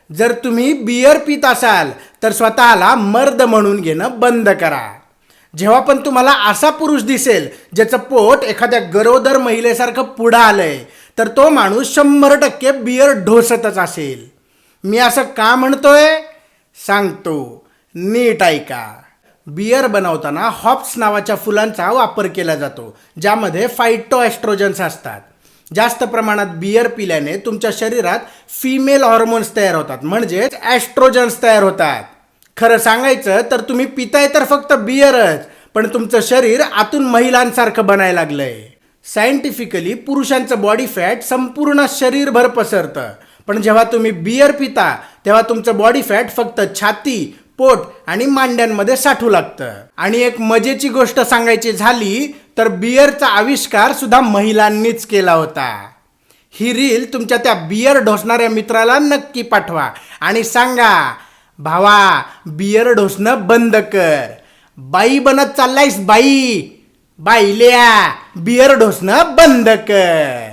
जर तुम्ही बियर पित असाल तर स्वतःला मर्द म्हणून घेणं बंद करा. जेव्हा पण तुम्हाला असा पुरुष दिसेल ज्याचं पोट एखाद्या गरोदर महिलेसारखं पुढं आलंय, तर तो माणूस 100% बियर ढोसतच असेल. मी असं का म्हणतोय सांगतो, नीट ऐका. बियर बनवताना हॉप्स नावाच्या फुलांचा वापर केला जातो, ज्यामध्ये फायटोएस्ट्रोजन्स असतात. जास्त प्रमाणात बियर पिल्याने तुमच्या शरीरात फिमेल हॉर्मोन्स तयार होतात, म्हणजेच ॲस्ट्रोजन्स तयार होतात. खरं सांगायचं तर तुम्ही पिताय तर फक्त बियरच, पण तुमचं शरीर आतून महिलांसारखं बनायला लागलंय. सायंटिफिकली पुरुषांचं बॉडी फॅट संपूर्ण शरीरभर पसरतं, पण जेव्हा तुम्ही बियर पिता तेव्हा तुमचं बॉडी फॅट फक्त छाती, पोट आणि मांड्यांमध्ये साठू लागतं. आणि एक मजेची गोष्ट सांगायची झाली तर बियरचा आविष्कार सुद्धा महिलांनीच केला होता. ही रील तुमच्या त्या बियर ढोसणाऱ्या मित्राला नक्की पाठवा आणि सांगा, भावा बियर ढोसणं बंद कर. बाई बनत चाललायस बाई, बाईल्या बियर ढोसणं बंद कर.